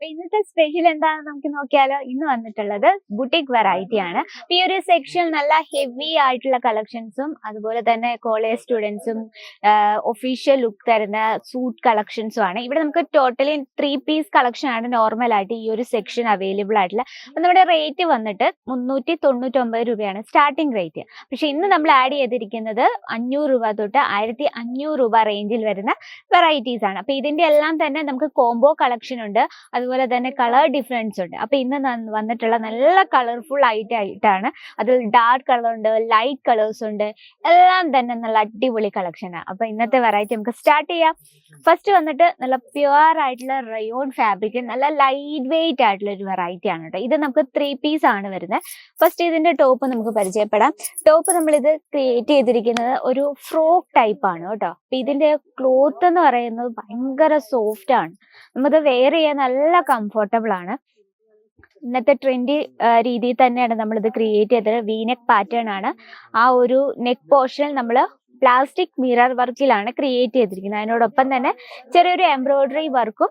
ഇന്നത്തെ സ്പെഷ്യൽ എന്താണെന്ന് നമുക്ക് നോക്കിയാലോ. ഇന്ന് വന്നിട്ടുള്ളത് ബുട്ടീക് വെറൈറ്റി ആണ്. ഈ ഒരു സെക്ഷൻ നല്ല ഹെവി ആയിട്ടുള്ള കളക്ഷൻസും അതുപോലെ തന്നെ കോളേജ് സ്റ്റുഡൻസും ഒഫീഷ്യൽ ലുക്ക് തരുന്ന സൂട്ട് കളക്ഷൻസും ആണ്. ഇവിടെ നമുക്ക് ടോട്ടലി 3 പീസ് കളക്ഷൻ ആണ് നോർമൽ ആയിട്ട് ഈ ഒരു സെക്ഷൻ അവൈലബിൾ ആയിട്ടുള്ള. അപ്പൊ നമ്മുടെ റേറ്റ് വന്നിട്ട് 399 രൂപയാണ് സ്റ്റാർട്ടിംഗ് റേറ്റ്. പക്ഷെ ഇന്ന് നമ്മൾ ആഡ് ചെയ്തിരിക്കുന്നത് 500 രൂപ തൊട്ട് 1500 രൂപ റേഞ്ചിൽ വരുന്ന വെറൈറ്റീസ് ആണ്. അപ്പൊ ഇതിന്റെ എല്ലാം തന്നെ നമുക്ക് കോംബോ കളക്ഷൻ ഉണ്ട്, അതുപോലെ തന്നെ കളർ ഡിഫറൻസ് ഉണ്ട്. അപ്പൊ ഇന്ന് വന്നിട്ടുള്ള നല്ല കളർഫുൾ ആയിട്ടാണ്. അതിൽ ഡാർക്ക് കളർ ഉണ്ട്, ലൈറ്റ് കളേഴ്സ് ഉണ്ട്, എല്ലാം തന്നെ നല്ല അടിപൊളി കളക്ഷനാണ്. അപ്പൊ ഇന്നത്തെ വെറൈറ്റി നമുക്ക് സ്റ്റാർട്ട് ചെയ്യാം. ഫസ്റ്റ് വന്നിട്ട് നല്ല പ്യുവർ ആയിട്ടുള്ള റയോൺ ഫാബ്രിക്, നല്ല ലൈറ്റ് വെയിറ്റ് ആയിട്ടുള്ള ഒരു വെറൈറ്റി ആണ് കേട്ടോ. ഇത് നമുക്ക് 3 പീസ് ആണ് വരുന്നത്. ഫസ്റ്റ് ഇതിന്റെ ടോപ്പ് നമുക്ക് പരിചയപ്പെടാം. ടോപ്പ് നമ്മൾ ഇത് ക്രിയേറ്റ് ചെയ്തിരിക്കുന്നത് ഒരു ഫ്രോക്ക് ടൈപ്പ് ആണ് കേട്ടോ. അപ്പൊ ഇതിന്റെ ക്ലോത്ത് എന്ന് പറയുന്നത് ഭയങ്കര സോഫ്റ്റ് ആണ്, നമുക്ക് വെയർ ചെയ്യാൻ നല്ല കംഫർട്ടബിൾ ആണ്. ഇന്നത്തെ ട്രെൻഡി രീതിയിൽ തന്നെയാണ് നമ്മൾ ഇത് ക്രിയേറ്റ് ചെയ്തത്. വീനെക്ക് പാറ്റേൺ ആണ്. ആ ഒരു നെക്ക് പോർഷൻ നമ്മൾ പ്ലാസ്റ്റിക് മിറർ വർക്കിലാണ് ക്രിയേറ്റ് ചെയ്തിരിക്കുന്നത്. അതിനോടൊപ്പം തന്നെ ചെറിയൊരു എംബ്രോയിഡറി വർക്കും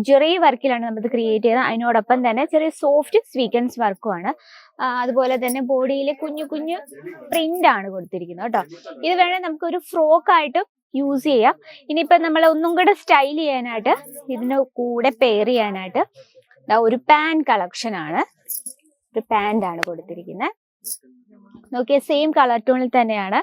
ജെറി വർക്കിലാണ് നമ്മൾ ക്രിയേറ്റ് ചെയ്തത്. അതിനോടൊപ്പം തന്നെ ചെറിയ സോഫ്റ്റ് സ്വീക്കൻസ് വർക്കും ആണ്. അതുപോലെ തന്നെ ബോഡിയിൽ കുഞ്ഞു കുഞ്ഞു പ്രിന്റ് ആണ് കൊടുത്തിരിക്കുന്നത് കേട്ടോ. ഇത് വേണേൽ നമുക്കൊരു ഫ്രോക്ക് ആയിട്ട് യൂസ് ചെയ്യാം. ഇനിയിപ്പോ നമ്മൾ ഒന്നും കൂടെ സ്റ്റൈൽ ചെയ്യാനായിട്ട് ഇതിന് കൂടെ പെയർ ചെയ്യാനായിട്ട് ഒരു പാന്റ് കളക്ഷൻ ആണ്. ഒരു പാന്റ് ആണ് കൊടുത്തിരിക്കുന്നത്. നോക്കിയ സെയിം കളർ ടോണിൽ തന്നെയാണ്.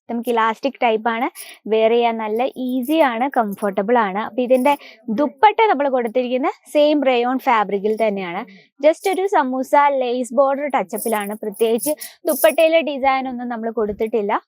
നമുക്ക് ഇലാസ്റ്റിക് ടൈപ്പ് ആണ്, വെയർ ചെയ്യാൻ നല്ല ഈസി ആണ്, കംഫർട്ടബിൾ ആണ്. അപ്പൊ ഇതിന്റെ ദുപ്പട്ട നമ്മൾ കൊടുത്തിരിക്കുന്ന സെയിം റയോൺ ഫാബ്രിക്കിൽ തന്നെയാണ്. ജസ്റ്റ് ഒരു സമൂസ ലേസ് ബോർഡർ ടച്ചപ്പിലാണ്. പ്രത്യേകിച്ച് ദുപ്പട്ടയിലെ ഡിസൈൻ ഒന്നും നമ്മൾ കൊടുത്തിട്ടില്ല,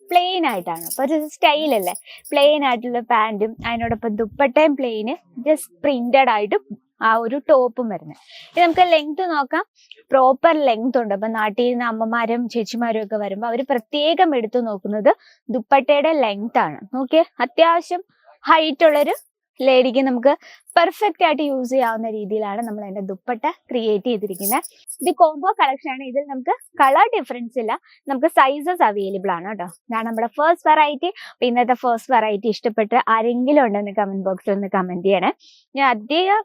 പ്ലെയിൻ ആയിട്ടാണ്. അപ്പൊ ഒരു സ്റ്റൈൽ അല്ലേ, പ്ലെയിൻ ആയിട്ടുള്ള പാന്റും അതിനോടൊപ്പം ദുപ്പട്ടയും പ്ലെയിന് ജസ്റ്റ് പ്രിന്റഡ് ആയിട്ട് ആ ഒരു ടോപ്പും വരുന്നത്. ഇത് നമുക്ക് ലെങ്ത് നോക്കാം. പ്രോപ്പർ ലെങ്ത് ഉണ്ട്. അപ്പൊ നാട്ടിൽ നിന്ന് അമ്മമാരും ചേച്ചിമാരും ഒക്കെ വരുമ്പോൾ അവർ പ്രത്യേകം എടുത്തു നോക്കുന്നത് ദുപ്പട്ടയുടെ ലെങ്ത് ആണ്. നോക്കിയേ, അത്യാവശ്യം ഹൈറ്റ് ഉള്ളൊരു ലേഡിക്ക് നമുക്ക് പെർഫെക്റ്റ് ആയിട്ട് യൂസ് ചെയ്യാവുന്ന രീതിയിലാണ് നമ്മൾ അതിന്റെ ദുപ്പട്ട ക്രിയേറ്റ് ചെയ്തിരിക്കുന്നത്. ഇത് കോംബോ കളക്ഷൻ ആണ്. ഇതിൽ നമുക്ക് കളർ ഡിഫറൻസ് ഇല്ല, നമുക്ക് സൈസസ് അവൈലബിൾ ആണ് കേട്ടോ. ഇതാണ് നമ്മുടെ ഫസ്റ്റ് വെറൈറ്റി. അപ്പൊ ഇന്നത്തെ ഫസ്റ്റ് വെറൈറ്റി ഇഷ്ടപ്പെട്ട് ആരെങ്കിലും ഉണ്ടെന്ന് കമന്റ് ബോക്സിൽ ഒന്ന് കമന്റ് ചെയ്യണേ. ഞാൻ അധികം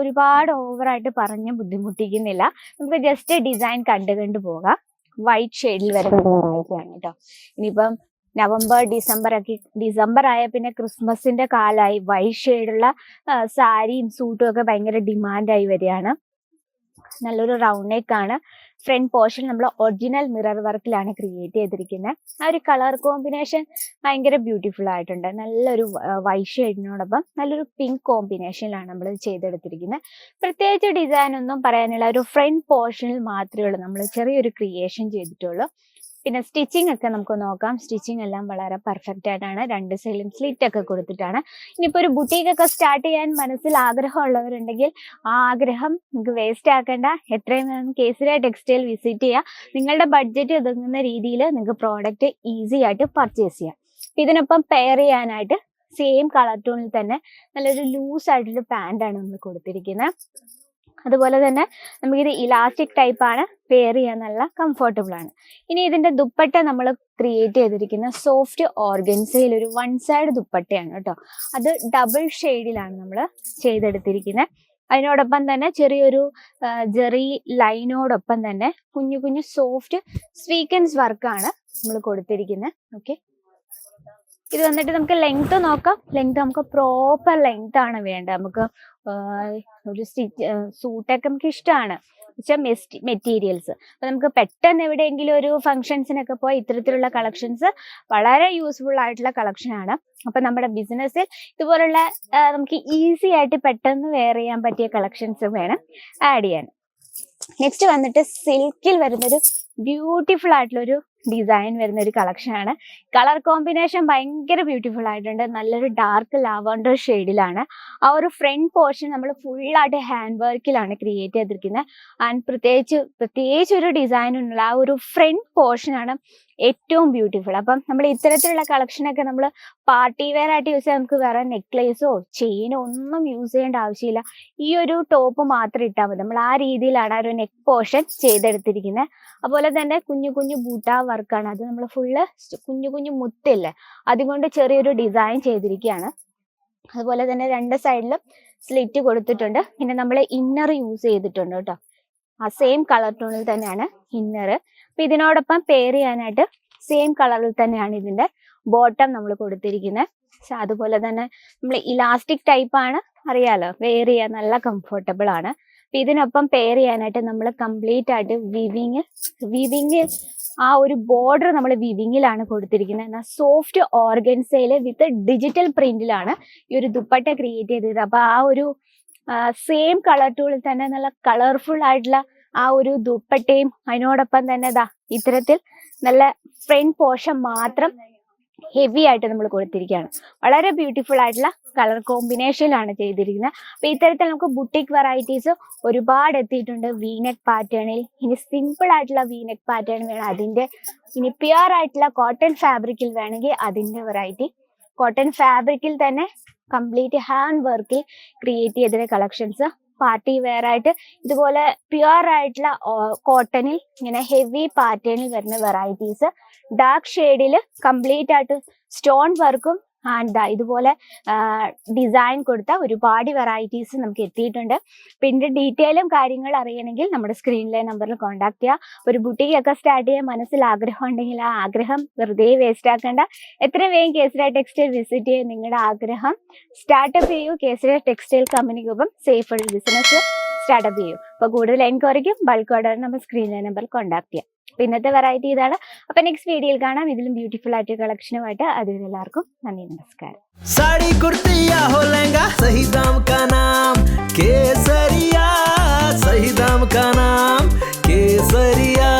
ഒരുപാട് ഓവറായിട്ട് പറഞ്ഞ് ബുദ്ധിമുട്ടിക്കുന്നില്ല. നമുക്ക് ജസ്റ്റ് ഡിസൈൻ കണ്ടു പോകാം. വൈറ്റ് ഷെയ്ഡിൽ വരുന്ന വെറൈറ്റി ആണ് കേട്ടോ. ഇനിയിപ്പം നവംബർ ഡിസംബർ ആയ പിന്നെ ക്രിസ്മസിന്റെ കാലമായി. വൈറ്റ് ഷെയ്ഡുള്ള സാരിയും സൂട്ടും ഒക്കെ ഭയങ്കര ഡിമാൻഡായി വരികയാണ്. നല്ലൊരു റൗണ്ട് നെക്ക് ആണ്. ഫ്രണ്ട് പോർഷൻ നമ്മൾ ഒറിജിനൽ മിറർ വർക്കിലാണ് ക്രിയേറ്റ് ചെയ്തിരിക്കുന്നത്. ആ ഒരു കളർ കോമ്പിനേഷൻ ഭയങ്കര ബ്യൂട്ടിഫുൾ ആയിട്ടുണ്ട്. നല്ലൊരു വൈറ്റ് ഷെയ്ഡിനോടൊപ്പം നല്ലൊരു പിങ്ക് കോമ്പിനേഷനിലാണ് നമ്മൾ ചെയ്തെടുത്തിരിക്കുന്നത്. പ്രത്യേകിച്ച് ഡിസൈൻ ഒന്നും പറയാനുള്ള, ഒരു ഫ്രണ്ട് പോർഷനിൽ മാത്രമേ ഉള്ളൂ നമ്മൾ ചെറിയൊരു ക്രിയേഷൻ ചെയ്തിട്ടുള്ളൂ. പിന്നെ സ്റ്റിച്ചിങ് ഒക്കെ നമുക്ക് നോക്കാം. സ്റ്റിച്ചിങ് എല്ലാം വളരെ പെർഫെക്റ്റ് ആയിട്ടാണ്. 2 സൈഡിലും സ്ലിറ്റ് ഒക്കെ കൊടുത്തിട്ടാണ്. ഇനിയിപ്പോൾ ഒരു ബുട്ടീക്ക് ഒക്കെ സ്റ്റാർട്ട് ചെയ്യാൻ മനസ്സിൽ ആഗ്രഹമുള്ളവരുണ്ടെങ്കിൽ ആ ആഗ്രഹം നിങ്ങൾക്ക് വേസ്റ്റ് ആക്കേണ്ട. എത്രയും വേഗം കേസരിയ ടെക്സ്റ്റൈൽ വിസിറ്റ് ചെയ്യുക. നിങ്ങളുടെ ബഡ്ജറ്റ് ഒതുങ്ങുന്ന രീതിയിൽ നിങ്ങൾക്ക് പ്രോഡക്റ്റ് ഈസി ആയിട്ട് പർച്ചേസ് ചെയ്യാം. ഇതിനൊപ്പം പെയർ ചെയ്യാനായിട്ട് സെയിം കളർ ടോണിൽ തന്നെ നല്ലൊരു ലൂസ് ആയിട്ടുള്ള പാൻ്റാണ് നമ്മൾ കൊടുത്തിരിക്കുന്നത്. അതുപോലെ തന്നെ നമുക്കിത് ഇലാസ്റ്റിക് ടൈപ്പ് ആണ്, പെയർ ചെയ്യാൻ നല്ല കംഫർട്ടബിൾ ആണ്. ഇനി ഇതിന്റെ ദുപ്പട്ട നമ്മൾ ക്രിയേറ്റ് ചെയ്തിരിക്കുന്ന സോഫ്റ്റ് ഓർഗൻസയിൽ ഒരു 1 സൈഡ് ദുപ്പട്ടയാണ് കേട്ടോ. അത് ഡബിൾ ഷെയ്ഡിലാണ് നമ്മൾ ചെയ്തെടുത്തിരിക്കുന്നത്. അതിനോടൊപ്പം തന്നെ ചെറിയൊരു ജെറി ലൈനോടൊപ്പം തന്നെ കുഞ്ഞു കുഞ്ഞു സോഫ്റ്റ് സ്വീക്കൻസ് വർക്കാണ് നമ്മൾ കൊടുത്തിരിക്കുന്നത്. ഓക്കെ, ഇത് വന്നിട്ട് നമുക്ക് ലെങ്ത് നോക്കാം. ലെങ്ത് നമുക്ക് പ്രോപ്പർ ലെങ്ത് ആണ് വേണ്ടത്. നമുക്ക് ഒരു സൂട്ടൊക്കെ നമുക്ക് ഇഷ്ടമാണ് മെറ്റീരിയൽസ്. അപ്പൊ നമുക്ക് പെട്ടെന്ന് എവിടെയെങ്കിലും ഒരു ഫംഗ്ഷൻസിനൊക്കെ പോയി ഇത്തരത്തിലുള്ള കളക്ഷൻസ് വളരെ യൂസ്ഫുൾ ആയിട്ടുള്ള കളക്ഷൻ ആണ്. അപ്പൊ നമ്മുടെ ബിസിനസ്സിൽ ഇതുപോലുള്ള നമുക്ക് ഈസി ആയിട്ട് പെട്ടെന്ന് വെയർ ചെയ്യാൻ പറ്റിയ കളക്ഷൻസ് വേണം ആഡ് ചെയ്യാൻ. നെക്സ്റ്റ് വന്നിട്ട് സിൽക്കിൽ വരുന്നൊരു ബ്യൂട്ടിഫുൾ ആയിട്ടുള്ളൊരു ഡിസൈൻ വരുന്ന ഒരു കളക്ഷൻ ആണ്. കളർ കോമ്പിനേഷൻ ഭയങ്കര ബ്യൂട്ടിഫുൾ ആയിട്ടുണ്ട്. നല്ലൊരു ഡാർക്ക് ലാവണ്ടർ ഷെയ്ഡിലാണ്. ആ ഒരു ഫ്രണ്ട് പോർഷൻ നമ്മൾ ഫുള്ളായിട്ട് ഹാൻഡ് വർക്കിലാണ് ക്രിയേറ്റ് ചെയ്തിരിക്കുന്നത്. ആൻഡ് പ്രത്യേകിച്ച് ഒരു ഡിസൈനുള്ള ആ ഒരു ഫ്രണ്ട് പോർഷനാണ് ഏറ്റവും ബ്യൂട്ടിഫുൾ. അപ്പം നമ്മൾ ഇത്തരത്തിലുള്ള കളക്ഷനൊക്കെ നമ്മൾ പാർട്ടി വെയർ ആയിട്ട് യൂസ് ചെയ്യാൻ, നമുക്ക് വേറെ നെക്ലേസോ ചെയിനോ ഒന്നും യൂസ് ചെയ്യേണ്ട ആവശ്യമില്ല. ഈ ഒരു ടോപ്പ് മാത്രം ഇട്ടാൽ മതി. നമ്മൾ ആ രീതിയിലാണ് ആ ഒരു നെക്ക് പോർഷൻ ചെയ്തെടുത്തിരിക്കുന്നത്. അതുപോലെ തന്നെ കുഞ്ഞു കുഞ്ഞു ബൂട്ട വർക്കാണ്. അത് നമ്മൾ ഫുള്ള് കുഞ്ഞു കുഞ്ഞു മുത്തില്ലേ അതുകൊണ്ട് ചെറിയൊരു ഡിസൈൻ ചെയ്തിരിക്കുകയാണ്. അതുപോലെ തന്നെ രണ്ട് സൈഡിലും സ്ലിറ്റ് കൊടുത്തിട്ടുണ്ട്. പിന്നെ നമ്മൾ ഇന്നർ യൂസ് ചെയ്തിട്ടുണ്ട് കേട്ടോ. ആ സെയിം കളർ ടോണിൽ തന്നെയാണ് ഇന്നർ. അപ്പൊ ഇതിനോടൊപ്പം പെയർ ചെയ്യാനായിട്ട് സെയിം കളറിൽ തന്നെയാണ് ഇതിന്റെ ബോട്ടം നമ്മൾ കൊടുത്തിരിക്കുന്നത്. അതുപോലെ തന്നെ നമ്മൾ ഇലാസ്റ്റിക് ടൈപ്പ് ആണ്, അറിയാലോ, വെയർ ചെയ്യാൻ നല്ല കംഫർട്ടബിൾ ആണ്. അപ്പൊ ഇതിനൊപ്പം പെയർ ചെയ്യാനായിട്ട് നമ്മൾ കംപ്ലീറ്റ് ആയിട്ട് വിവിങ് ആ ഒരു ബോർഡർ നമ്മൾ വിവിങ്ങിലാണ് കൊടുത്തിരിക്കുന്നത്. എന്നാൽ സോഫ്റ്റ് ഓർഗൻസയില് വിത്ത് ഡിജിറ്റൽ പ്രിന്റിലാണ് ഈ ഒരു ദുപ്പട്ട ക്രിയേറ്റ് ചെയ്തത്. അപ്പൊ ആ ഒരു സെയിം കളർ ടൂളിൽ തന്നെ നല്ല കളർഫുൾ ആയിട്ടുള്ള ആ ഒരു ദുപ്പട്ടയും അതിനോടൊപ്പം തന്നെ ഇത്തരത്തിൽ നല്ല ഫ്രണ്ട് പോർഷൻ മാത്രം ഹെവി ആയിട്ട് നമ്മൾ കൊടുത്തിരിക്കുകയാണ്. വളരെ ബ്യൂട്ടിഫുൾ ആയിട്ടുള്ള കളർ കോമ്പിനേഷനിലാണ് ചെയ്തിരിക്കുന്നത്. അപ്പൊ ഇത്തരത്തിൽ നമുക്ക് ബുട്ടിക് വെറൈറ്റീസ് ഒരുപാട് എത്തിയിട്ടുണ്ട് വീനെക്ക് പാറ്റേണിൽ. ഇനി സിമ്പിൾ ആയിട്ടുള്ള വീനെക്ക് പാറ്റേൺ വേണം അതിന്റെ, ഇനി പ്യുവർ ആയിട്ടുള്ള കോട്ടൺ ഫാബ്രിക്കിൽ വേണമെങ്കിൽ അതിന്റെ വെറൈറ്റി, കോട്ടൺ ഫാബ്രിക്കിൽ തന്നെ കംപ്ലീറ്റ് ഹാൻഡ് വർക്കിൽ ക്രിയേറ്റ് ചെയ്ത കളക്ഷൻസ്, പാർട്ടി വെയർ ആയിട്ട് ഇതുപോലെ പ്യുവർ ആയിട്ടുള്ള കോട്ടണിൽ ഇങ്ങനെ ഹെവി പാറ്റേണിൽ വരുന്ന വെറൈറ്റീസ്, ഡാർക്ക് ഷെയ്ഡിൽ കംപ്ലീറ്റ് ആയിട്ട് സ്റ്റോൺ വർക്കും ആൻഡ് ഇതുപോലെ ഡിസൈൻ കൊടുത്ത ഒരുപാട് വെറൈറ്റീസ് നമുക്ക് എത്തിയിട്ടുണ്ട്. പിന്നെ ഡീറ്റെയിലും കാര്യങ്ങൾ അറിയണമെങ്കിൽ നമ്മുടെ സ്ക്രീനിലെ നമ്പറിൽ കോൺടാക്ട് ചെയ്യുക. ഒരു ബുട്ടീക്ക് ഒക്കെ സ്റ്റാർട്ട് ചെയ്യാൻ മനസ്സിൽ ആഗ്രഹം ഉണ്ടെങ്കിൽ ആ ആഗ്രഹം വെറുതെ വേസ്റ്റ് ആക്കേണ്ട. എത്രയും വേഗം കേസരി ടെക്സ്റ്റൈൽ വിസിറ്റ് ചെയ്ത് നിങ്ങളുടെ ആഗ്രഹം സ്റ്റാർട്ടപ്പ് ചെയ്യൂ. കേസരി ടെക്സ്റ്റൈൽ കമ്പനിക്കൊപ്പം സേഫ് ആയിട്ട് ബിസിനസ് സ്റ്റാർട്ടപ്പ് ചെയ്യൂ. അപ്പോൾ കൂടുതൽ എൻക്വയറിക്കും ബൾക്ക് ഓർഡറിനും നമ്മൾ സ്ക്രീനിലെ നമ്പറിൽ കോൺടാക്ട് ചെയ്യാം. അപ്പൊ ഇന്നത്തെ വെറൈറ്റി ഇതാണ്. അപ്പൊ നെക്സ്റ്റ് വീഡിയോയിൽ കാണാം ഇതിലും ബ്യൂട്ടിഫുൾ ആയിട്ട് കളക്ഷനുമായിട്ട്. അതുവരെ എല്ലാവർക്കും നന്ദി, നമസ്കാരം. साड़ी कुर्तिया हो लहंगा सही दाम का नाम केसरिया, सही दाम का नाम केसरिया.